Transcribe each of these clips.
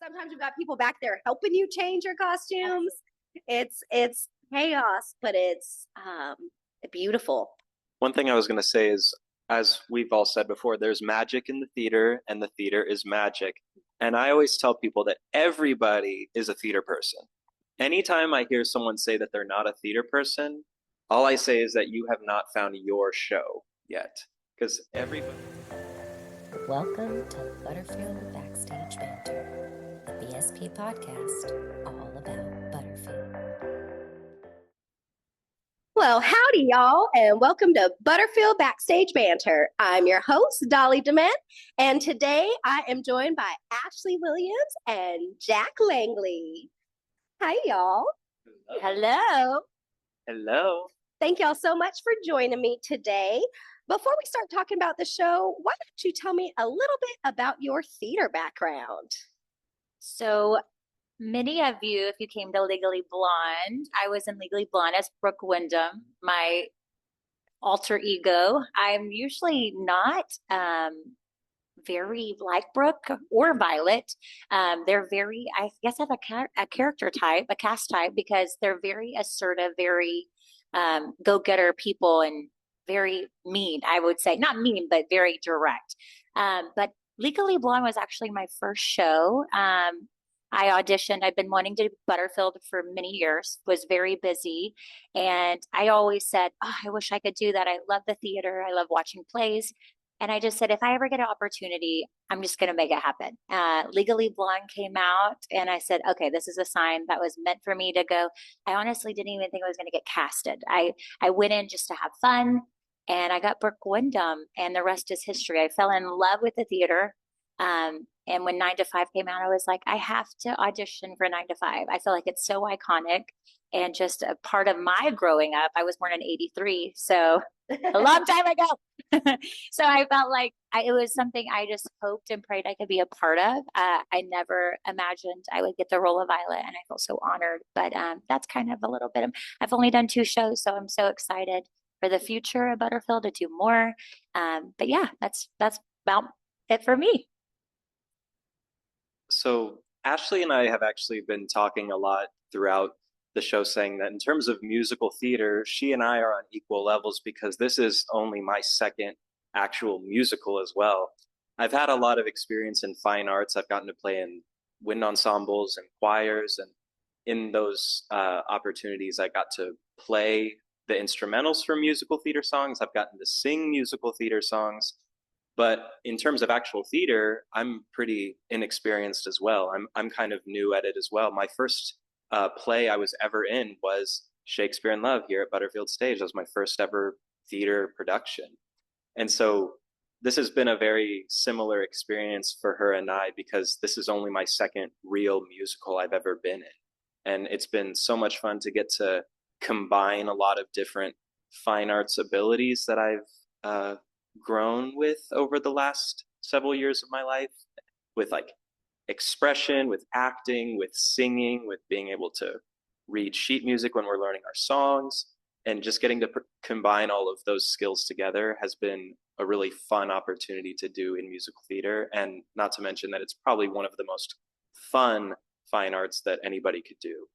Sometimes you've got people back there helping you change your costumes. It's chaos, but it's beautiful. One thing I was going to say is, as we've all said before, there's magic in the theater, and the theater is magic. And I always tell people that everybody is a theater person. Anytime I hear someone say that they're not a theater person, all I say is that you have not found your show yet. Because everybody. Welcome to Butterfield Backstage Banter, the BSP podcast all about Butterfield. Well, howdy, y'all, and welcome to Butterfield Backstage Banter. I'm your host, Jessica DeMent, and today I am joined by Ashley Williams and Jack Langley. Hi, y'all. Hello. Hello. Thank y'all so much for joining me today. Before we start talking about the show, why don't you tell me a little bit about your theater background? So many of you, if you came to Legally Blonde, I was in Legally Blonde as Brooke Wyndham, my alter ego. I'm usually not very like Brooke or Violet. They're very, I guess I have a character type, a cast type, because they're very assertive, very go-getter people and very mean, I would say. Not mean, but very direct. But Legally Blonde was actually my first show. I auditioned. I've been wanting to do Butterfield for many years, was very busy. And I always said, oh, I wish I could do that. I love the theater. I love watching plays. And I just said, if I ever get an opportunity, I'm just going to make it happen. Legally Blonde came out and I said, okay, this is a sign that was meant for me to go. I honestly didn't even think I was going to get casted. I went in just to have fun. And I got Brooke Wyndham, and the rest is history. I fell in love with the theater. And when 9 to 5 came out, I was like, I have to audition for 9 to 5. I feel like it's so iconic and just a part of my growing up. I was born in 83, so a long time ago. So I felt like it was something I just hoped and prayed I could be a part of. I never imagined I would get the role of Violet, and I feel so honored. But that's kind of a little bit I've only done 2 shows, so I'm so excited for the future of Butterfield to do more. But yeah, that's about it for me. So Ashley and I have actually been talking a lot throughout the show, saying that in terms of musical theater, she and I are on equal levels because this is only my second actual musical as well. I've had a lot of experience in fine arts. I've gotten to play in wind ensembles and choirs, and in those opportunities, I got to play the instrumentals for musical theater songs. I've gotten to sing musical theater songs. But in terms of actual theater, I'm pretty inexperienced as well. I'm kind of new at it as well. My first play I was ever in was Shakespeare in Love here at Butterfieldstage. That was my first ever theater production. And so this has been a very similar experience for her and I, because this is only my second real musical I've ever been in. And it's been so much fun to get to combine a lot of different fine arts abilities that I've grown with over the last several years of my life, with like expression, with acting, with singing, with being able to read sheet music when we're learning our songs, and just getting to combine all of those skills together has been a really fun opportunity to do in musical theater. And not to mention that it's probably one of the most fun fine arts that anybody could do.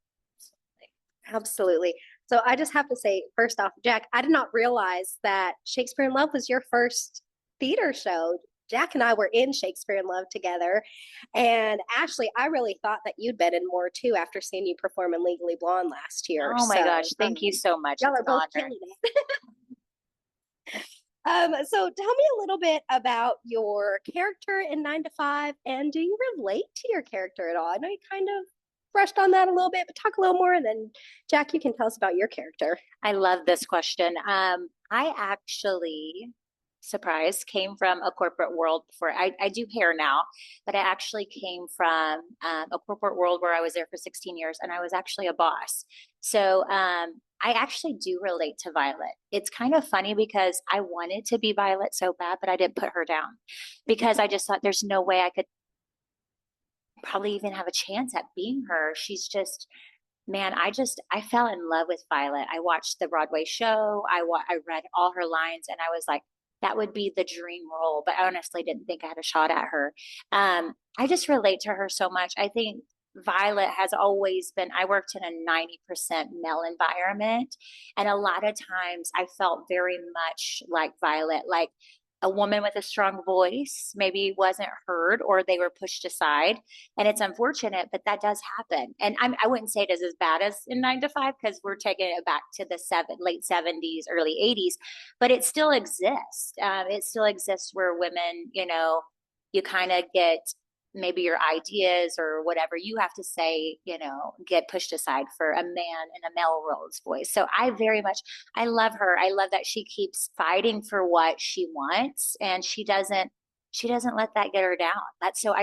Absolutely. So I just have to say, first off, Jack, I did not realize that Shakespeare in Love was your first theater show. Jack and I were in Shakespeare in Love together. And Ashley, I really thought that you'd been in more too after seeing you perform in Legally Blonde last year. Oh my gosh, thank you so much. Y'all are both killing it. So tell me a little bit about your character in 9 to 5, and do you relate to your character at all? I know you kind of brushed on that a little bit, but talk a little more, and then Jack, you can tell us about your character. I love this question. I actually, surprise, came from a corporate world before. I do hair now, but I actually came from a corporate world where I was there for 16 years, and I was actually a boss. So I actually do relate to Violet. It's kind of funny because I wanted to be Violet so bad, but I didn't put her down because I just thought there's no way I could probably even have a chance at being her. She's just, man, I fell in love with Violet. I watched the Broadway show. I read all her lines, and I was like, that would be the dream role. But I honestly didn't think I had a shot at her. I just relate to her so much. I think Violet has always been, I worked in a 90% male environment. And a lot of times I felt very much like Violet, like a woman with a strong voice maybe wasn't heard or they were pushed aside. And it's unfortunate, but that does happen. And I wouldn't say it is as bad as in 9 to 5 because we're taking it back to the late 70s, early 80s, but it still exists. It still exists where women, you know, you kind of get maybe your ideas or whatever you have to say, you know, get pushed aside for a man in a male role's voice. So I very much, I love her. I love that she keeps fighting for what she wants and she doesn't let that get her down. That's so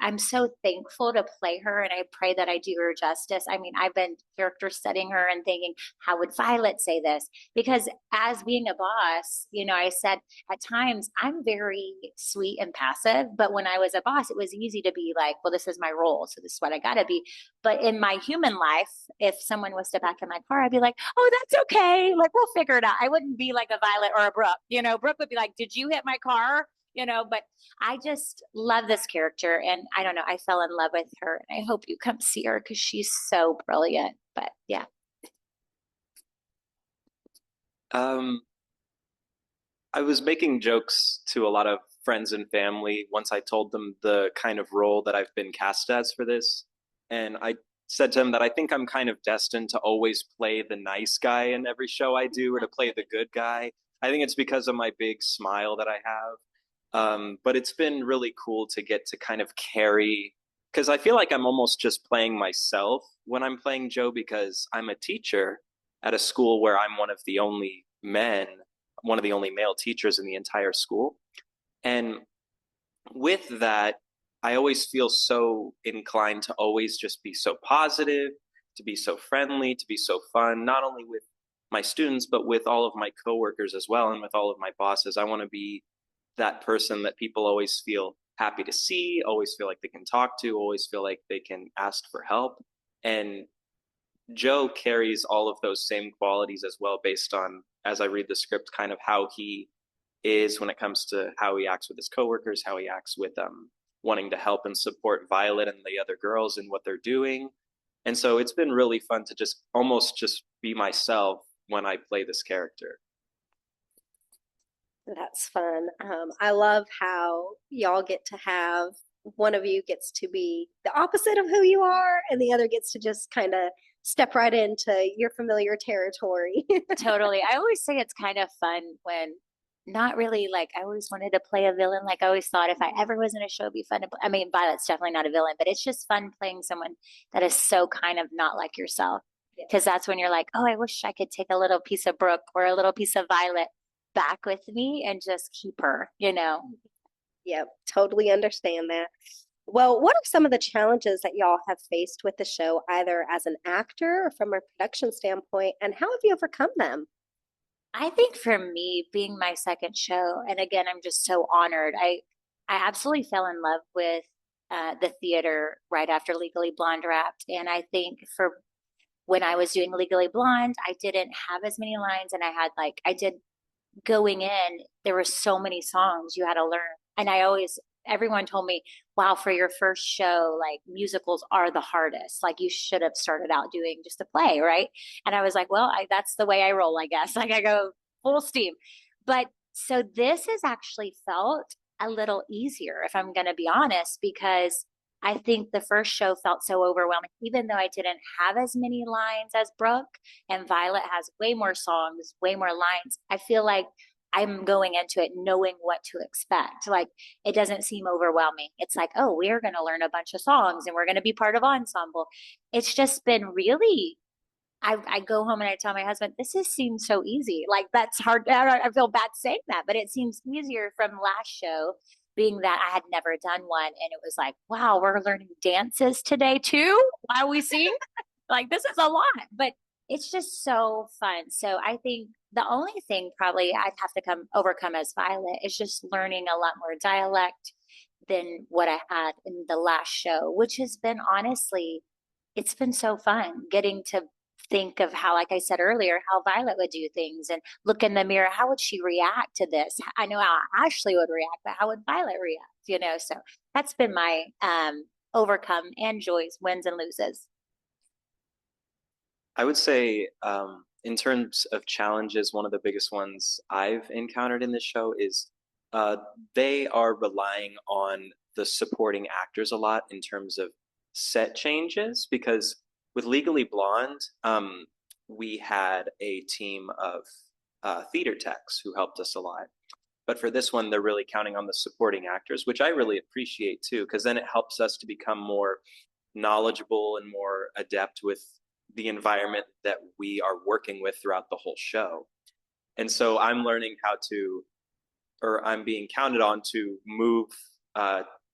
I'm so thankful to play her and I pray that I do her justice. I mean, I've been character studying her and thinking, how would Violet say this? Because as being a boss, you know, I said at times I'm very sweet and passive, but when I was a boss, it was easy to be like, well, this is my role. So this is what I got to be. But in my human life, if someone was to back in my car, I'd be like, oh, that's okay. Like, we'll figure it out. I wouldn't be like a Violet or a Brooke. You know, Brooke would be like, did you hit my car? You know, but I just love this character and I don't know, I fell in love with her and I hope you come see her because she's so brilliant. But yeah. I was making jokes to a lot of friends and family once I told them the kind of role that I've been cast as for this. And I said to them that I think I'm kind of destined to always play the nice guy in every show I do or to play the good guy. I think it's because of my big smile that I have. But it's been really cool to get to kind of carry, because I feel like I'm almost just playing myself when I'm playing Joe because I'm a teacher at a school where I'm one of the only male teachers in the entire school. And with that, I always feel so inclined to always just be so positive, to be so friendly, to be so fun, not only with my students, but with all of my coworkers as well, and with all of my bosses. I want to be that person that people always feel happy to see, always feel like they can talk to, always feel like they can ask for help. And Joe carries all of those same qualities as well, based on, as I read the script, kind of how he is when it comes to how he acts with his coworkers, how he acts with wanting to help and support Violet and the other girls in what they're doing. And so it's been really fun to just almost just be myself when I play this character. That's fun. I love how y'all get to have one of you gets to be the opposite of who you are, and the other gets to just kind of step right into your familiar territory. Totally. I always say it's kind of fun when not really like I always wanted to play a villain. Like I always thought if I ever was in a show, it'd be fun to play. I mean, Violet's definitely not a villain, but it's just fun playing someone that is so kind of not like yourself. Because that's when you're like, oh, I wish I could take a little piece of Brooke or a little piece of Violet back with me and just keep her, you know. Yep, totally understand that. Well, what are some of the challenges that y'all have faced with the show, either as an actor or from a production standpoint, and how have you overcome them? I think for me, being my second show, and again, I'm just so honored. I absolutely fell in love with the theater right after Legally Blonde wrapped, and I think for when I was doing Legally Blonde, I didn't have as many lines, and I did going in, there were so many songs you had to learn. And everyone told me, wow, for your first show, like musicals are the hardest. Like you should have started out doing just a play, right? And I was like, well, that's the way I roll, I guess. Like I go full steam. But so this has actually felt a little easier, if I'm going to be honest, because I think the first show felt so overwhelming, even though I didn't have as many lines as Brooke, and Violet has way more songs, way more lines. I feel like I'm going into it knowing what to expect. Like it doesn't seem overwhelming. It's like, oh, we're going to learn a bunch of songs and we're going to be part of ensemble. It's just been really, I go home and I tell my husband, this has seemed so easy. Like that's hard. I feel bad saying that, but it seems easier from last show, being that I had never done one. And it was like, wow, we're learning dances today too while we sing. Like this is a lot, but it's just so fun. So I think the only thing probably I'd have to overcome as Violet is just learning a lot more dialect than what I had in the last show, which has been honestly, it's been so fun getting to think of how, like I said earlier, how Violet would do things and look in the mirror. How would she react to this? I know how Ashley would react, but how would Violet react? So that's been my overcome and joys, wins and loses. I would say, in terms of challenges, one of the biggest ones I've encountered in this show is uh, they are relying on the supporting actors a lot in terms of set changes. Because with Legally Blonde, we had a team of theater techs who helped us a lot. But for this one, they're really counting on the supporting actors, which I really appreciate too, because then it helps us to become more knowledgeable and more adept with the environment that we are working with throughout the whole show. And so I'm learning how to, or I'm being counted on to move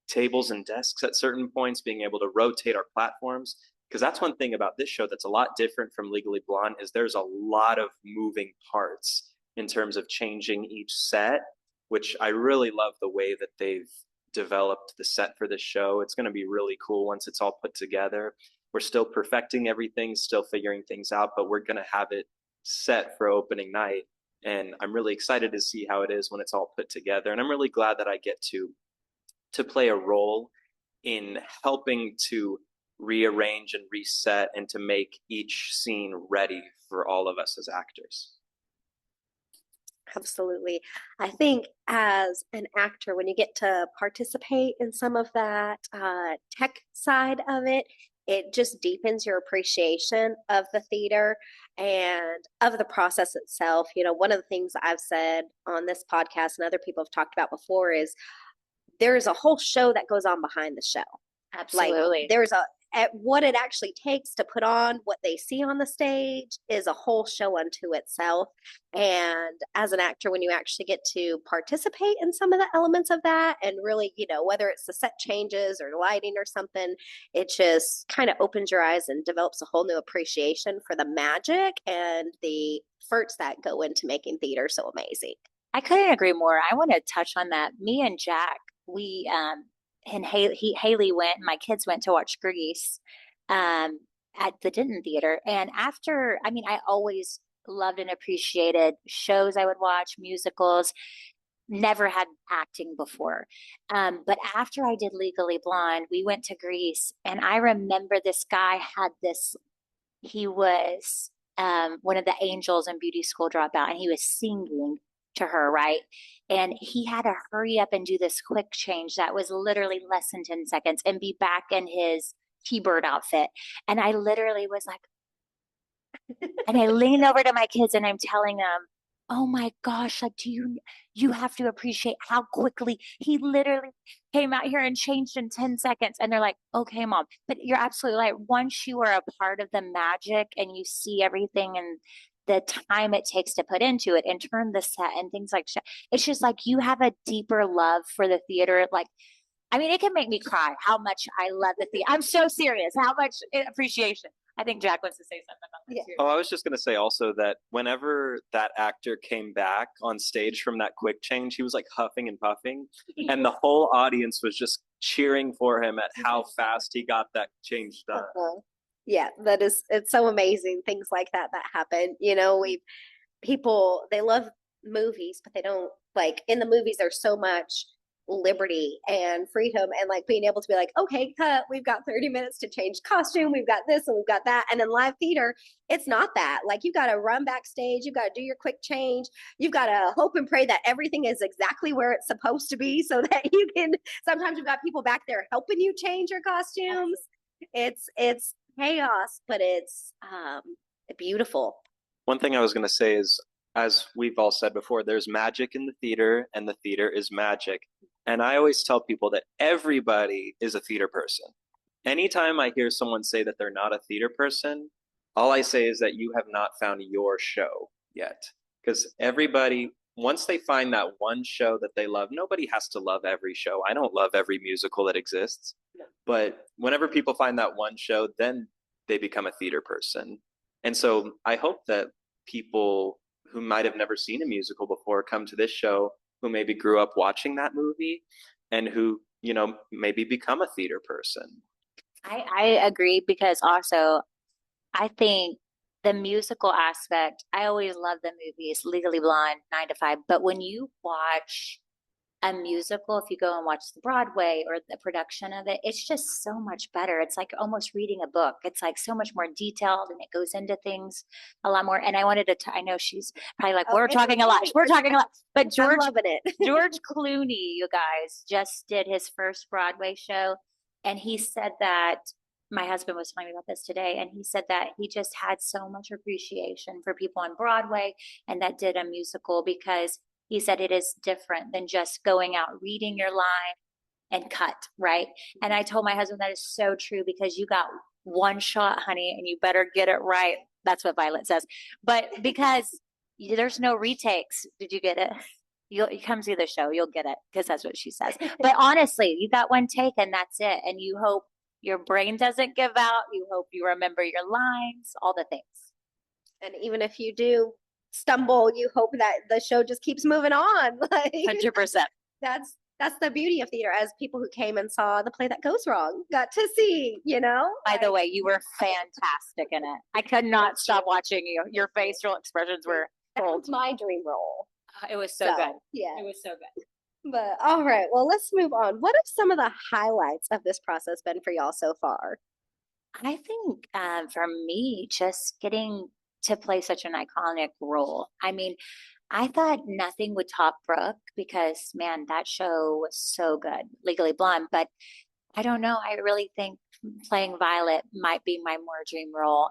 tables and desks at certain points, being able to rotate our platforms. Because that's one thing about this show that's a lot different from Legally Blonde is there's a lot of moving parts in terms of changing each set, which I really love the way that they've developed the set for this show. It's going to be really cool once it's all put together. We're still perfecting everything, still figuring things out, but we're going to have it set for opening night. And I'm really excited to see how it is when it's all put together. And I'm really glad that I get to play a role in helping to rearrange and reset and to make each scene ready for all of us as actors. Absolutely. I think as an actor, when you get to participate in some of that tech side of it, it just deepens your appreciation of the theater and of the process itself. One of the things I've said on this podcast and other people have talked about before is there is a whole show that goes on behind the show. Absolutely. Like there's what it actually takes to put on what they see on the stage is a whole show unto itself. And as an actor, when you actually get to participate in some of the elements of that and really, whether it's the set changes or lighting or something, it just kind of opens your eyes and develops a whole new appreciation for the magic and the efforts that go into making theater so amazing. I couldn't agree more. I want to touch on that. Me and Jack, we and Haley went, my kids went to watch Grease at the Denton Theater. And I always loved and appreciated shows I would watch, musicals, never had acting before. But after I did Legally Blonde, we went to Grease. And I remember this guy he was one of the angels in beauty school dropout, and he was singing to her, right? And he had to hurry up and do this quick change that was literally less than 10 seconds and be back in his T-Bird outfit. And I literally was like, and I leaned over to my kids and I'm telling them, oh my gosh, like, you have to appreciate how quickly he literally came out here and changed in 10 seconds. And they're like, okay, mom, but you're absolutely right. Once you are a part of the magic and you see everything and the time it takes to put into it and turn the set and things like that, it's just like you have a deeper love for the theater. Like, it can make me cry how much I love the theater. I'm so serious. How much appreciation. I think Jack wants to say something about that too. Oh, I was just going to say also that whenever that actor came back on stage from that quick change, he was like huffing and puffing, and the whole audience was just cheering for him at how fast he got that change done. Yeah, it's so amazing. Things like that happen. People, they love movies, but they don't in the movies, there's so much liberty and freedom and being able to be like, okay, cut, we've got 30 minutes to change costume, we've got this and we've got that. And in live theater, it's not that. You got to run backstage, you've got to do your quick change, you've got to hope and pray that everything is exactly where it's supposed to be so that you can, sometimes you've got people back there helping you change your costumes. It's chaos, but it's beautiful. One thing I was going to say is, as we've all said before, there's magic in the theater and the theater is magic. And I always tell people that everybody is a theater person. Anytime I hear someone say that they're not a theater person, all I say is that you have not found your show yet. Because everybody, once they find that one show that they love, nobody has to love every show. I don't love every musical that exists. No. But whenever people find that one show, then they become a theater person. And so I hope that people who might have never seen a musical before come to this show, who maybe grew up watching that movie and who, maybe become a theater person. I agree, because also I think the musical aspect, I always love the movies, Legally Blonde, 9 to 5. But when you watch a musical, if you go and watch the Broadway or the production of it, it's just so much better. It's like almost reading a book. It's like so much more detailed and it goes into things a lot more. And I wanted to, I know she's probably like, we're talking a lot. We're talking a lot. But I'm loving it. George Clooney, you guys, just did his first Broadway show. And he said that my husband was telling me about this today, and he said that he just had so much appreciation for people on Broadway and that did a musical because he said it is different than just going out, reading your line and cut, right? And I told my husband that is so true because you got one shot, honey, and you better get it right. That's what Violet says. But because there's no retakes. Did you get it? You come see the show, you'll get it because that's what she says. But honestly, you got one take and that's it. And you hope your brain doesn't give out. You hope you remember your lines, all the things. And even if you do stumble, you hope that the show just keeps moving on. Like 100%. That's the beauty of theater, as people who came and saw the play that goes wrong got to see, you know. By the way, you were fantastic in it. I could not stop watching you. Your facial expressions were gold. My dream role. It was so good. Yeah, it was so good. But all right, well, let's move on. What have some of the highlights of this process been for y'all so far? I think for me, just getting to play such an iconic role. I mean, I thought nothing would top Brooke because, man, that show was so good, Legally Blonde. But I don't know. I really think playing Violet might be my more dream role.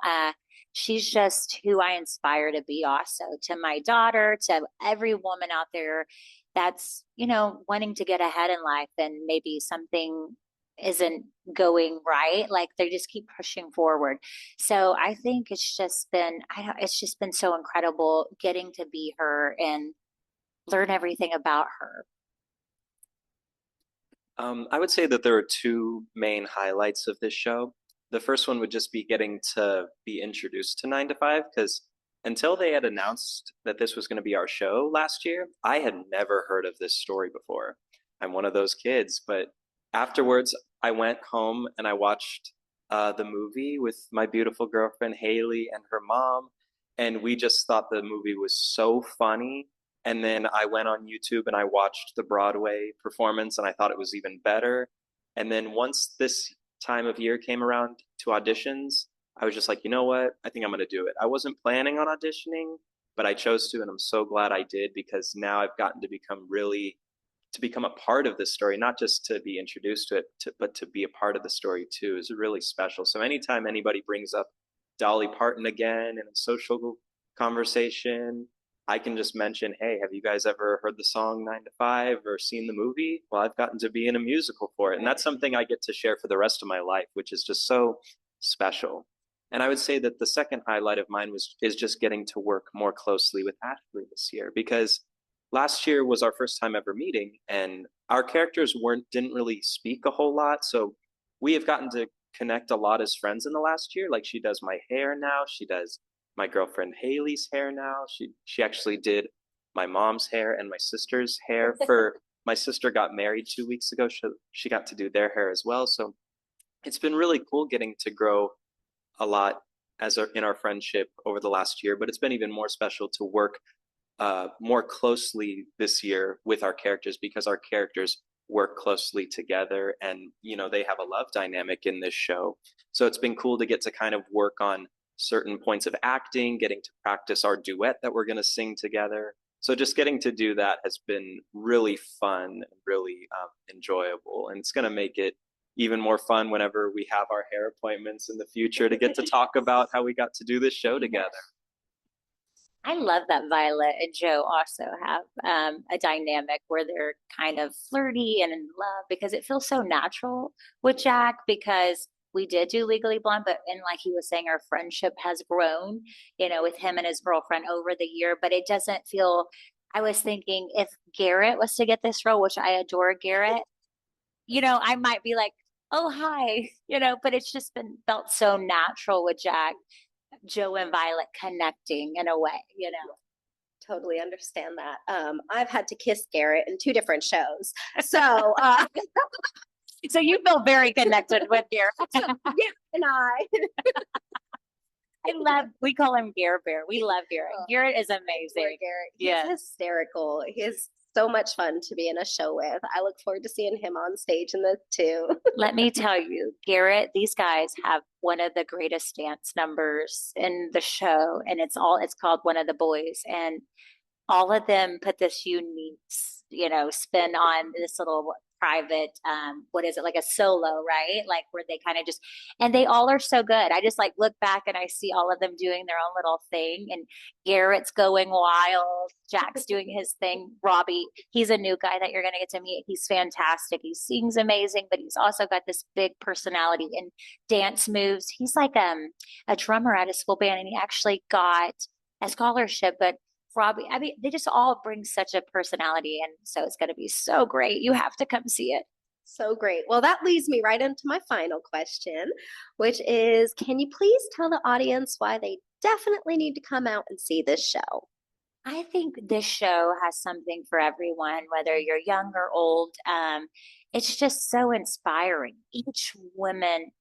She's just who I inspire to be also to my daughter, to every woman out there that's, you know, wanting to get ahead in life and maybe something isn't going right. Like they just keep pushing forward. So I think it's just been, it's just been so incredible getting to be her and learn everything about her. I would say that there are two main highlights of this show. The first one would just be getting to be introduced to 9 to 5, because until they had announced that this was going to be our show last year, I had never heard of this story before. I'm one of those kids, but afterwards I went home and I watched the movie with my beautiful girlfriend Haley and her mom, and we just thought the movie was so funny. And then I went on YouTube and I watched the Broadway performance and I thought it was even better. And then once this time of year came around to auditions, I was just like, you know what? I think I'm going to do it. I wasn't planning on auditioning, but I chose to, and I'm so glad I did, because now I've gotten to become a part of this story, not just to be introduced to it, but to be a part of the story too, is really special. So anytime anybody brings up Dolly Parton again in a social conversation, I can just mention, hey, have you guys ever heard the song 9 to 5 or seen the movie? Well, I've gotten to be in a musical for it. And that's something I get to share for the rest of my life, which is just so special. And I would say that the second highlight of mine is just getting to work more closely with Ashley this year, because last year was our first time ever meeting and our characters didn't really speak a whole lot. So we have gotten to connect a lot as friends in the last year. Like she does my hair now. She does my girlfriend Haley's hair now. She actually did my mom's hair and my sister's hair for my sister got married 2 weeks ago. She got to do their hair as well. So it's been really cool getting to grow a lot in our friendship over the last year, but it's been even more special to work more closely this year with our characters, because our characters work closely together and, you know, they have a love dynamic in this show. So it's been cool to get to kind of work on certain points of acting, getting to practice our duet that we're going to sing together. So just getting to do that has been really fun and really enjoyable. And it's going to make it even more fun whenever we have our hair appointments in the future to get to talk about how we got to do this show together. I love that Violet and Joe also have a dynamic where they're kind of flirty and in love, because it feels so natural with Jack, because we did do Legally Blonde, but and like he was saying, our friendship has grown, you know, with him and his girlfriend over the year, but it doesn't feel, I was thinking if Garrett was to get this role, which I adore Garrett, you know, I might be like, oh, hi, you know, but it's just felt so natural with Jack, Joe and Violet connecting in a way, you know. Totally understand that. I've had to kiss Garrett in 2 different shows. So so you feel very connected with Garrett. Yeah, and I we call him Garrett Bear. We love Garrett. Oh, Garrett is Poor amazing. Garrett. He's Yes. hysterical. He's so much fun to be in a show with. I look forward to seeing him on stage in this too. Let me tell you, Garrett, these guys have one of the greatest dance numbers in the show, and it's called One of the Boys. And all of them put this unique, spin on this little private, what is it, like a solo, right? Like where they kind of just, and they all are so good. I just like look back and I see all of them doing their own little thing, and Garrett's going wild. Jack's doing his thing. Robbie, he's a new guy that you're going to get to meet. He's fantastic. He sings amazing, but he's also got this big personality and dance moves. He's like a drummer at a school band, and he actually got a scholarship, but Robbie, I mean, they just all bring such a personality, and so it's going to be so great. You have to come see it. So great. Well, that leads me right into my final question, which is, can you please tell the audience why they definitely need to come out and see this show? I think this show has something for everyone, whether you're young or old. It's just so inspiring. Each woman,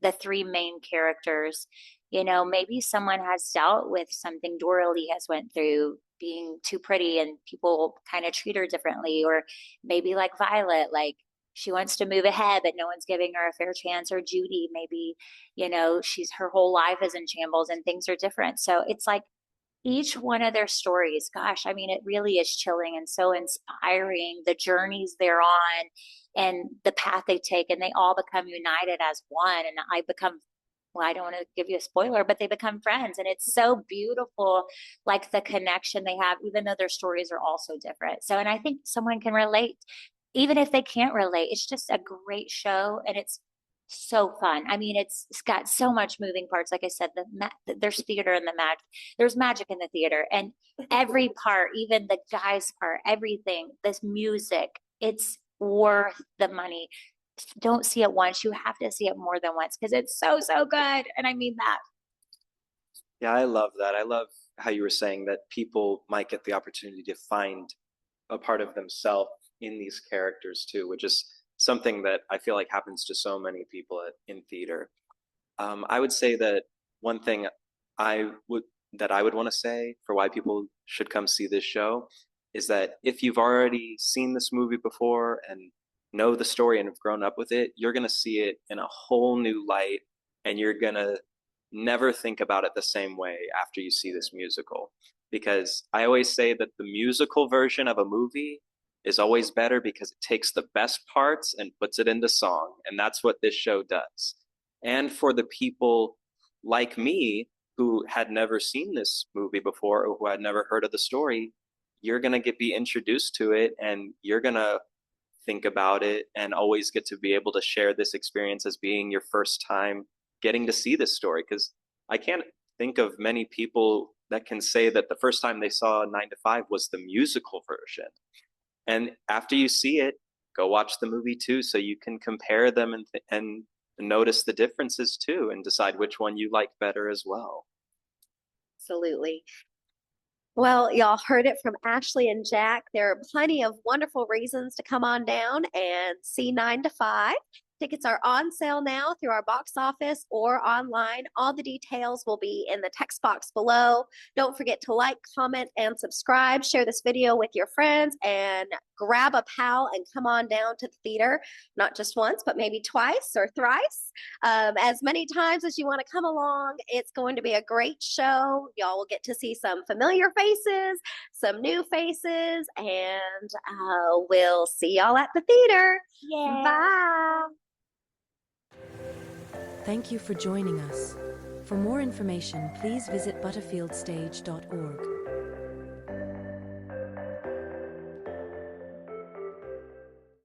the three main characters, maybe someone has dealt with something Doralee has went through, being too pretty and people kind of treat her differently, or maybe like Violet, like she wants to move ahead, but no one's giving her a fair chance, or Judy, maybe, her whole life is in shambles and things are different. So it's like each one of their stories, gosh, I mean, it really is chilling and so inspiring, the journeys they're on and the path they take, and they all become united as one. And I don't want to give you a spoiler, but they become friends. And it's so beautiful, like the connection they have, even though their stories are all so different. So, and I think someone can relate, even if they can't relate. It's just a great show, and it's so fun. I mean, it's got so much moving parts. Like I said, there's theater in the there's magic in the theater, and every part, even the guys' part, everything, this music, it's worth the money. Don't see it once. You have to see it more than once because it's so, so good. And I mean that. Yeah, I love that. I love how you were saying that people might get the opportunity to find a part of themselves in these characters too, which is something that I feel like happens to so many people in theater. I would say that one thing I would want to say for why people should come see this show is that if you've already seen this movie before and know the story and have grown up with it, you're going to see it in a whole new light, and you're going to never think about it the same way after you see this musical. Because I always say that the musical version of a movie is always better because it takes the best parts and puts it into song. And that's what this show does. And for the people like me who had never seen this movie before, or who had never heard of the story, you're going to be introduced to it, and you're going to think about it and always get to be able to share this experience as being your first time getting to see this story. Because I can't think of many people that can say that the first time they saw 9 to 5 was the musical version. And after you see it, go watch the movie too, so you can compare them and notice the differences too, and decide which one you like better as well. Absolutely. Well, y'all heard it from Ashley and Jack. There are plenty of wonderful reasons to come on down and see 9 to 5. Tickets are on sale now through our box office or online. All the details will be in the text box below. Don't forget to like, comment, and subscribe. Share this video with your friends, and grab a pal and come on down to the theater, not just once, but maybe twice or thrice. As many times as you want to come along. It's going to be a great show. Y'all will get to see some familiar faces, some new faces, and we'll see y'all at the theater. Yay. Bye. Thank you for joining us. For more information, please visit butterfieldstage.org.